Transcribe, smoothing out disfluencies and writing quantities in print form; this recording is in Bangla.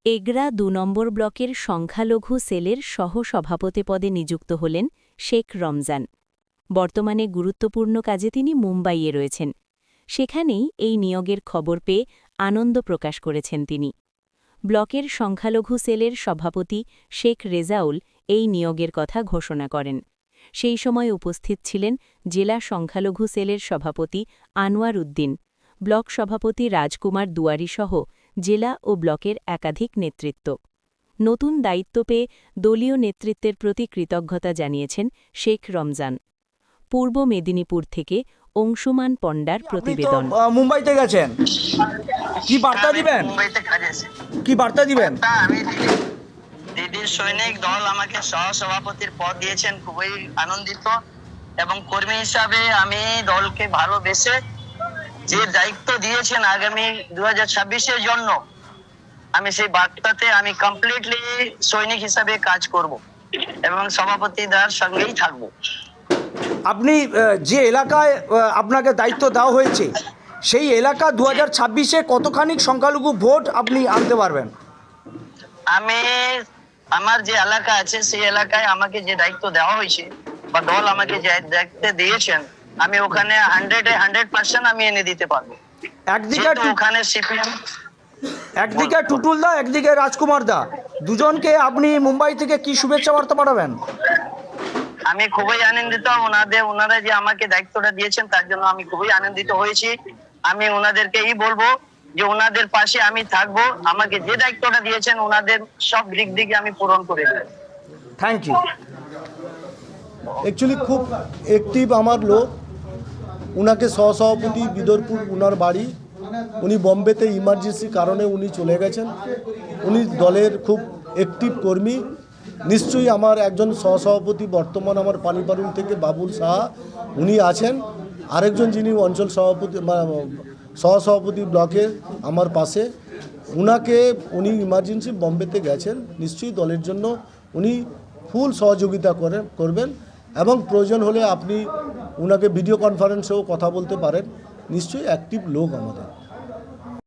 এগরা ২ নম্বর ব্লকের সংখ্যালঘু সেলের সহ-সভাপতি পদে নিযুক্ত হলেন শেখ রমজান। বর্তমানে গুরুত্বপূর্ণ কাজে তিনি মুম্বাইয়ে রয়েছেন। সেখানেই এই নিয়োগের খবর পেয়ে আনন্দ প্রকাশ করেছেন তিনি। ব্লকের সংখ্যালঘু সেলের সভাপতি শেখ রেজাউল এই নিয়োগের কথা ঘোষণা করেন। সেই সময় উপস্থিত ছিলেন জেলা সংখ্যালঘু সেলের সভাপতি আনোয়ার উদ্দিন, ব্লক সভাপতি রাজকুমার দুয়ারীসহ জেলা ও ব্লকের একাধিক নেতৃত্ব। নতুন দায়িত্ব পেয়ে দলীয় নেতৃত্বের প্রতি কৃতজ্ঞতা জানিয়েছেন শেখ রমজান। পূর্ব মেদিনীপুর থেকে অংশুমান পণ্ডার প্রতিবেদন। মুম্বাইতে গেছেন, কি বার্তা দিবেন? কি বার্তা দিবেন? আমি দিদির সৈনিক দল আমাকে সহসভাপতির পদ দিয়েছেন, খুবই আনন্দিত এবং কর্মী হিসাবে আমি দলকে ভালোবেসে যে দায়িত্ব দিয়েছেন আগামী 2026-এর জন্য, আমি সেই বার্তাতে আমি কমপ্লিটলি সৈনিক হিসাবে কাজ করব এবং সভাপতিদার সঙ্গেই থাকব। আপনি যে এলাকায় আপনাকে দায়িত্ব দেওয়া হয়েছে সেই এলাকা 2026-এ কতখানি সংখ্যালঘু ভোট আপনি আনতে পারবেন? আমি আমার যে এলাকা আছে সেই এলাকায় আমাকে যে দায়িত্ব দেওয়া হয়েছে বা দল আমাকে যে দায়িত্ব দিয়েছেন, আমি ওখানে 100% আমি এনে দিতে পারবো। ওখানে সিপিএম একদিকে টুটুল দা, একদিকে রাজকুমার দা, দুজনকে আপনি মুম্বাই থেকে কি শুভেচ্ছা বার্তা পাঠাবেন? আমি খুবই আনন্দিত, ওনারা যে আমাকে দায়িত্বটা দিয়েছেন তার জন্য আমি খুবই আনন্দিত হয়েছি। আমি ওনাদেরকেই বলবো যে ওনাদের পাশে আমি থাকবো, আমাকে যে দায়িত্বটা দিয়েছেন ওনাদের সব দিক দিকে আমি পূরণ করে দেব। Thank you. অ্যাকচুয়ালি খুব অ্যাক্টিভ আমার লোক, উনাকে সহসভাপতি বিদরপুর উনার বাড়ি, উনি বম্বেতে ইমার্জেন্সি কারণে উনি চলে গেছেন। উনি দলের খুব অ্যাক্টিভ কর্মী। নিশ্চয়ই আমার একজন সহসভাপতি বর্তমান আমার পানিপাড়ুল থেকে বাবুল সাহা উনি আছেন, আরেকজন যিনি অঞ্চল সভাপতি সহসভাপতি ব্লকের আমার পাশে, উনি ইমার্জেন্সি বম্বেতে গেছেন। নিশ্চয়ই দলের জন্য উনি ফুল সহযোগিতা করবেন এবং প্রয়োজন হলে আপনি উনাকে ভিডিও কনফারেন্সেও কথা বলতে পারেন। নিশ্চয়ই অ্যাক্টিভ লোক আমাদের।